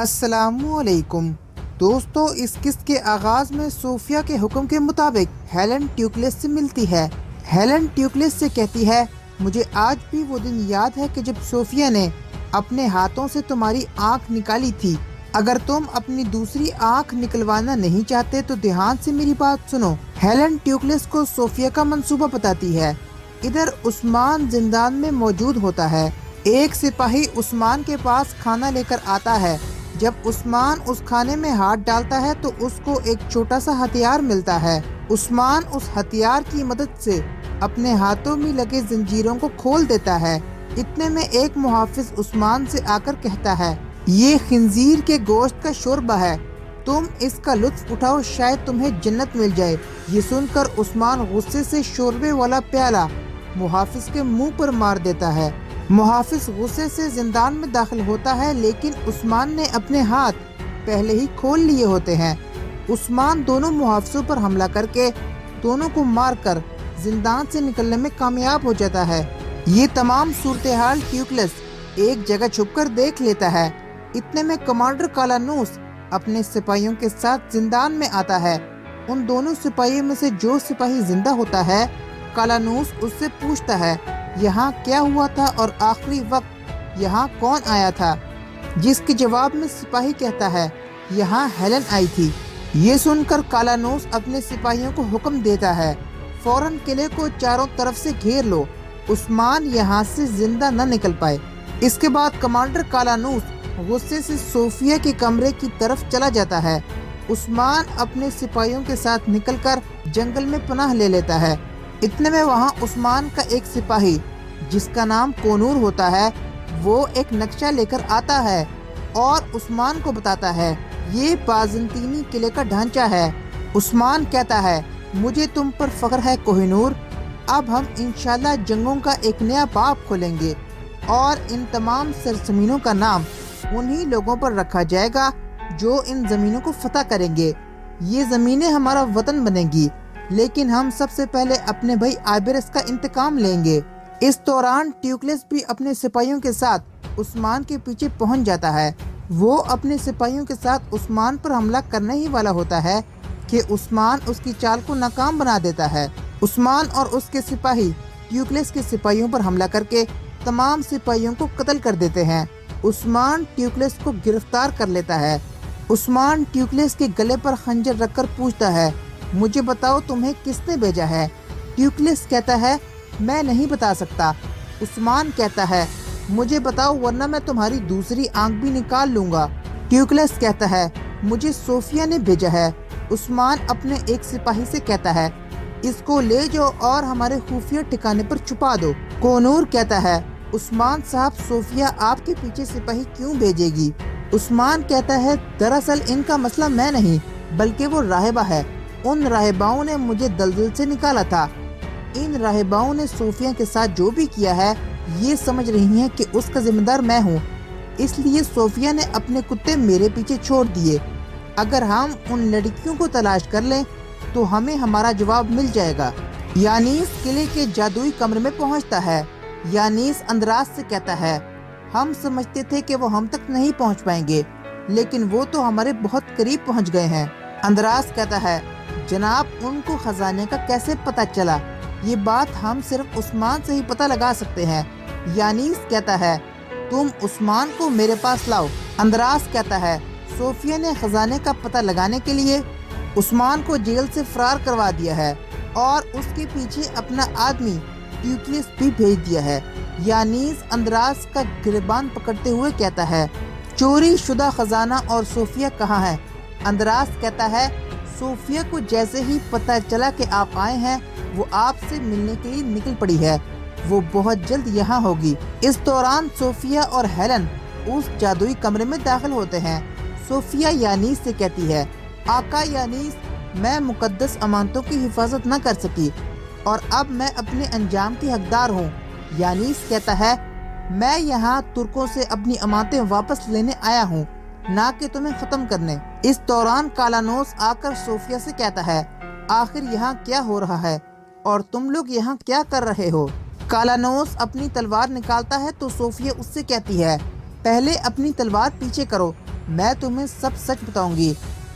السلام علیکم دوستو، اس قسط کے آغاز میں صوفیہ کے حکم کے مطابق ہیلن ٹیوکلیس سے ملتی ہے۔ ہیلن ٹیوکلیس سے کہتی ہے، مجھے آج بھی وہ دن یاد ہے کہ جب صوفیہ نے اپنے ہاتھوں سے تمہاری آنکھ نکالی تھی۔ اگر تم اپنی دوسری آنکھ نکلوانا نہیں چاہتے تو دھیان سے میری بات سنو۔ ہیلن ٹیوکلیس کو صوفیہ کا منصوبہ بتاتی ہے۔ ادھر عثمان زندان میں موجود ہوتا ہے۔ ایک سپاہی عثمان کے پاس کھانا لے کر آتا ہے۔ جب عثمان اس کھانے میں ہاتھ ڈالتا ہے تو اس کو ایک چھوٹا سا ہتھیار ملتا ہے۔ عثمان اس ہتھیار کی مدد سے اپنے ہاتھوں میں لگے زنجیروں کو کھول دیتا ہے۔ اتنے میں ایک محافظ عثمان سے آ کر کہتا ہے، یہ خنزیر کے گوشت کا شوربہ ہے، تم اس کا لطف اٹھاؤ، شاید تمہیں جنت مل جائے۔ یہ سن کر عثمان غصے سے شوربے والا پیالہ محافظ کے منہ پر مار دیتا ہے۔ محافظ غصے سے زندان میں داخل ہوتا ہے، لیکن عثمان نے اپنے ہاتھ پہلے ہی کھول لیے ہوتے ہیں۔ عثمان دونوں محافظوں پر حملہ کر کے دونوں کو مار کر زندان سے نکلنے میں کامیاب ہو جاتا ہے۔ یہ تمام صورتحال ٹیوکلیس ایک جگہ چھپ کر دیکھ لیتا ہے۔ اتنے میں کمانڈر کالانوس اپنے سپاہیوں کے ساتھ زندان میں آتا ہے۔ ان دونوں سپاہیوں میں سے جو سپاہی زندہ ہوتا ہے، کالانوس اس سے پوچھتا ہے، یہاں کیا ہوا تھا اور آخری وقت یہاں کون آیا تھا؟ جس کے جواب میں سپاہی کہتا ہے، یہاں ہیلن آئی تھی۔ یہ سن کر کالانوس اپنے سپاہیوں کو حکم دیتا ہے، فوراً قلعے کو چاروں طرف سے گھیر لو، عثمان یہاں سے زندہ نہ نکل پائے۔ اس کے بعد کمانڈر کالانوس غصے سے صوفیہ کے کمرے کی طرف چلا جاتا ہے۔ عثمان اپنے سپاہیوں کے ساتھ نکل کر جنگل میں پناہ لے لیتا ہے۔ اتنے میں وہاں عثمان کا ایک سپاہی جس کا نام کونور ہوتا ہے، وہ ایک نقشہ لے کر آتا ہے اور عثمان کو بتاتا ہے، یہ بازنطینی قلعے کا ڈھانچہ ہے۔ عثمان کہتا ہے، مجھے تم پر فخر ہے کوہ نور، اب ہم انشاءاللہ جنگوں کا ایک نیا باب کھولیں گے اور ان تمام سرزمینوں کا نام انہی لوگوں پر رکھا جائے گا جو ان زمینوں کو فتح کریں گے۔ یہ زمینیں ہمارا وطن بنیں گی، لیکن ہم سب سے پہلے اپنے بھائی آئبرس کا انتقام لیں گے۔ اس دوران ٹیوکلیس بھی اپنے سپاہیوں کے ساتھ عثمان کے پیچھے پہنچ جاتا ہے۔ وہ اپنے سپاہیوں کے ساتھ عثمان پر حملہ کرنے ہی والا ہوتا ہے کہ عثمان اس کی چال کو ناکام بنا دیتا ہے۔ عثمان اور اس کے سپاہی ٹیوکلیس کے سپاہیوں پر حملہ کر کے تمام سپاہیوں کو قتل کر دیتے ہیں۔ عثمان ٹیوکلیس کو گرفتار کر لیتا ہے۔ عثمان ٹیوکلیس کے گلے پر خنجر رکھ کر پوچھتا ہے، مجھے بتاؤ تمہیں کس نے بھیجا ہے؟ ٹیوکلیس کہتا ہے، میں نہیں بتا سکتا۔ عثمان کہتا ہے، مجھے بتاؤ ورنہ میں تمہاری دوسری آنکھ بھی نکال لوں گا۔ ٹیوکلیس کہتا ہے، مجھے صوفیہ نے بھیجا ہے۔ عثمان اپنے ایک سپاہی سے کہتا ہے، اس کو لے جاؤ اور ہمارے خفیہ ٹھکانے پر چھپا دو۔ کونور کہتا ہے، عثمان صاحب صوفیہ آپ کے پیچھے سپاہی کیوں بھیجے گی؟ عثمان کہتا ہے، دراصل ان کا مسئلہ میں نہیں بلکہ وہ راہبہ ہے۔ ان راہباؤں نے مجھے دلدل سے نکالا تھا۔ ان راہباؤں نے صوفیہ کے ساتھ جو بھی کیا ہے، یہ سمجھ رہی ہیں کہ اس کا ذمہ دار میں ہوں، اس لیے صوفیہ نے اپنے کتے میرے پیچھے چھوڑ دیے۔ اگر ہم ان لڑکیوں کو تلاش کر لیں تو ہمیں ہمارا جواب مل جائے گا۔ یانیس قلعے کے جادوئی کمرے میں پہنچتا ہے۔ یانیس اندراس سے کہتا ہے، ہم سمجھتے تھے کہ وہ ہم تک نہیں پہنچ پائیں گے، لیکن وہ تو ہمارے بہت قریب پہنچ گئے ہیں۔ اندراس کہتا ہے، جناب ان کو خزانے کا کیسے پتہ چلا؟ یہ بات ہم صرف عثمان سے ہی پتہ لگا سکتے ہیں۔ یانیس کہتا ہے، تم عثمان کو میرے پاس لاؤ۔ اندراس کہتا ہے، صوفیہ نے خزانے کا پتہ لگانے کے لیے عثمان کو جیل سے فرار کروا دیا ہے اور اس کے پیچھے اپنا آدمی ٹیوکلیس بھی بھیج دیا ہے۔ یانیس اندراس کا گریبان پکڑتے ہوئے کہتا ہے، چوری شدہ خزانہ اور صوفیہ کہاں ہے؟ اندراس کہتا ہے، صوفیہ کو جیسے ہی پتہ چلا کہ آپ آئے ہیں، وہ آپ سے ملنے کے لیے نکل پڑی ہے، وہ بہت جلد یہاں ہوگی۔ اس دوران صوفیہ اور ہیلن اس جادوئی کمرے میں داخل ہوتے ہیں۔ صوفیہ یانیس سے کہتی ہے، آقا یانیس، میں مقدس امانتوں کی حفاظت نہ کر سکی اور اب میں اپنے انجام کی حقدار ہوں۔ یانیس کہتا ہے، میں یہاں ترکوں سے اپنی امانتیں واپس لینے آیا ہوں، نہ کہ تمہیں ختم کرنے۔ اس دوران کالانوس آ کر صوفیہ سے کہتا ہے، آخر یہاں کیا ہو رہا ہے اور تم لوگ یہاں کیا کر رہے ہو؟ کالانوس اپنی تلوار نکالتا ہے تو صوفیہ اس سے کہتی ہے، پہلے اپنی تلوار پیچھے کرو، میں تمہیں سب سچ بتاؤں گی۔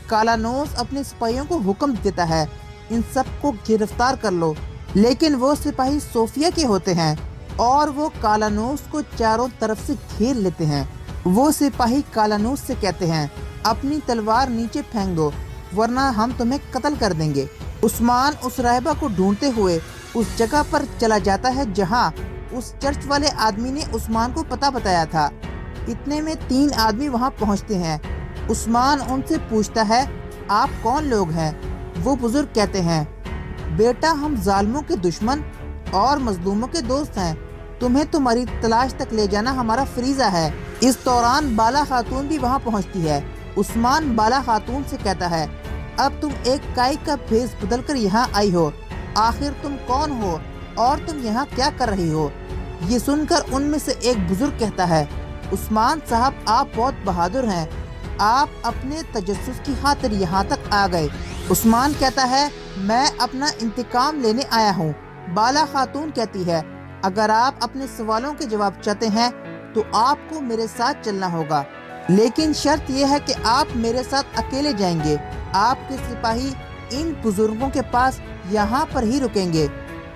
کالانوس اپنے سپاہیوں کو حکم دیتا ہے ان سب کو گرفتار کر لو، لیکن وہ سپاہی صوفیہ کے ہوتے ہیں اور وہ کالانوس کو چاروں طرف سے گھیر لیتے ہیں۔ وہ سپاہی کالانوس سے کہتے ہیں اپنی تلوار نیچے پھینک دو ورنہ ہم تمہیں قتل کر دیں گے۔ عثمان اس راہبہ کو ڈھونڈتے ہوئے اس جگہ پر چلا جاتا ہے جہاں اس چرچ والے آدمی نے عثمان کو پتہ بتایا تھا۔ اتنے میں 3 آدمی وہاں پہنچتے ہیں۔ عثمان ان سے پوچھتا ہے آپ کون لوگ ہیں؟ وہ بزرگ کہتے ہیں بیٹا ہم ظالموں کے دشمن اور مظلوموں کے دوست ہیں، تمہیں تمہاری تلاش تک لے جانا ہمارا فریضہ ہے۔ اس دوران بالا خاتون بھی وہاں پہنچتی ہے۔ عثمان بالا خاتون سے کہتا ہے اب تم ایک کائی کا بھیس بدل کر یہاں آئی ہو، آخر تم کون ہو اور تم یہاں کیا کر رہی ہو؟ یہ سن کر ان میں سے ایک بزرگ کہتا ہے عثمان صاحب آپ بہت بہادر ہیں، آپ اپنے تجسس کی خاطر یہاں تک آ گئے۔ عثمان کہتا ہے میں اپنا انتقام لینے آیا ہوں۔ بالا خاتون کہتی ہے اگر آپ اپنے سوالوں کے جواب چاہتے ہیں تو آپ کو میرے ساتھ چلنا ہوگا، لیکن شرط یہ ہے کہ آپ میرے ساتھ اکیلے جائیں گے۔ آپ کے سپاہی ان بزرگوں کے پاس یہاں پر ہی رکیں گے۔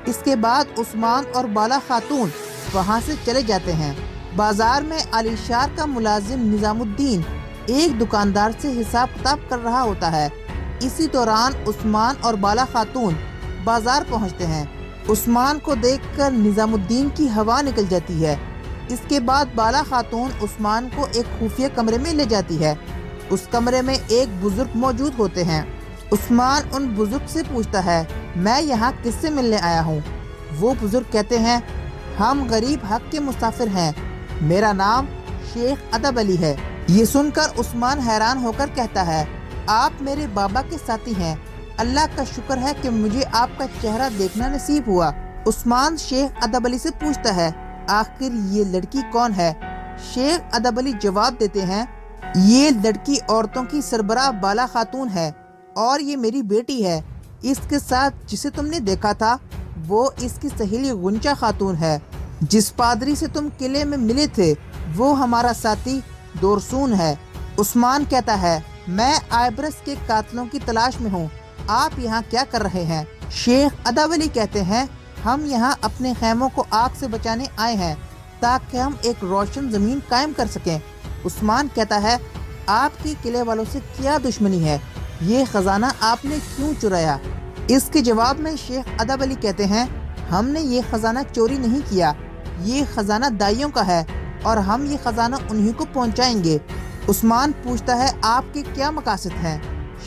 اس کے بعد عثمان اور بالا خاتون وہاں سے چلے جاتے ہیں۔ بازار میں علی شار کا ملازم نظام الدین ایک دکاندار سے حساب کتاب کر رہا ہوتا ہے۔ اسی دوران عثمان اور بالا خاتون بازار پہنچتے ہیں۔ عثمان کو دیکھ کر نظام الدین کی ہوا نکل جاتی ہے۔ اس کے بعد بالا خاتون عثمان کو ایک خفیہ کمرے میں لے جاتی ہے۔ اس کمرے میں ایک بزرگ موجود ہوتے ہیں۔ عثمان ان بزرگ سے پوچھتا ہے میں یہاں کس سے ملنے آیا ہوں؟ وہ بزرگ کہتے ہیں ہم غریب حق کے مسافر ہیں، میرا نام شیخ ادب علی ہے۔ یہ سن کر عثمان حیران ہو کر کہتا ہے آپ میرے بابا کے ساتھی ہیں، اللہ کا شکر ہے کہ مجھے آپ کا چہرہ دیکھنا نصیب ہوا۔ عثمان شیخ ادب علی سے پوچھتا ہے آخر یہ لڑکی کون ہے؟ شیخ ادب علی جواب دیتے ہیں یہ لڑکی عورتوں کی سربراہ بالا خاتون ہے اور یہ میری بیٹی ہے۔ اس کے ساتھ جسے تم نے دیکھا تھا وہ اس کی سہیلی غنچہ خاتون ہے۔ جس پادری سے تم قلعے میں ملے تھے وہ ہمارا ساتھی دورسون ہے۔ عثمان کہتا ہے میں آئبرس کے قاتلوں کی تلاش میں ہوں، آپ یہاں کیا کر رہے ہیں؟ شیخ ادب علی کہتے ہیں ہم یہاں اپنے خیموں کو آگ سے بچانے آئے ہیں تاکہ ہم ایک روشن زمین قائم کر سکیں۔ عثمان کہتا ہے آپ کی قلعے والوں سے کیا دشمنی ہے؟ یہ خزانہ آپ نے کیوں چرایا؟ اس کے جواب میں شیخ ادب علی کہتے ہیں ہم نے یہ خزانہ چوری نہیں کیا، یہ خزانہ دائیوں کا ہے اور ہم یہ خزانہ انہی کو پہنچائیں گے۔ عثمان پوچھتا ہے آپ کے کیا مقاصد ہیں؟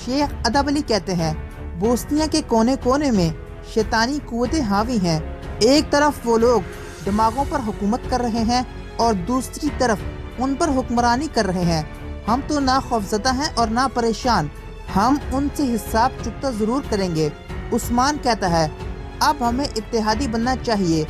شیخ ادب علی کہتے ہیں بوسنیا کے کونے کونے میں شیطانی قوتیں حاوی ہیں، ایک طرف وہ لوگ دماغوں پر حکومت کر رہے ہیں اور دوسری طرف ان پر حکمرانی کر رہے ہیں۔ ہم تو نہ خوفزدہ ہیں اور نہ پریشان، ہم ان سے حساب چکتا ضرور کریں گے۔ عثمان کہتا ہے اب ہمیں اتحادی بننا چاہیے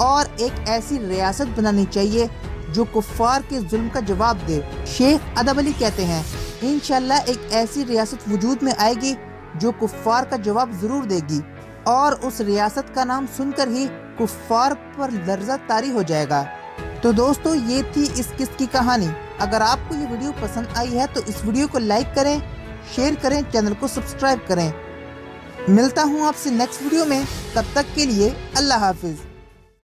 اور ایک ایسی ریاست بنانی چاہیے جو کفار کے ظلم کا جواب دے۔ شیخ ادب علی کہتے ہیں انشاءاللہ ایک ایسی ریاست وجود میں آئے گی جو کفار کا جواب ضرور دے گی، اور اس ریاست کا نام سن کر ہی کفار پر لرزہ طاری ہو جائے گا۔ تو دوستو یہ تھی اس قسط کی کہانی۔ اگر آپ کو یہ ویڈیو پسند آئی ہے تو اس ویڈیو کو لائک کریں، شیئر کریں، چینل کو سبسکرائب کریں۔ ملتا ہوں آپ سے نیکسٹ ویڈیو میں، تب تک کے لیے اللہ حافظ۔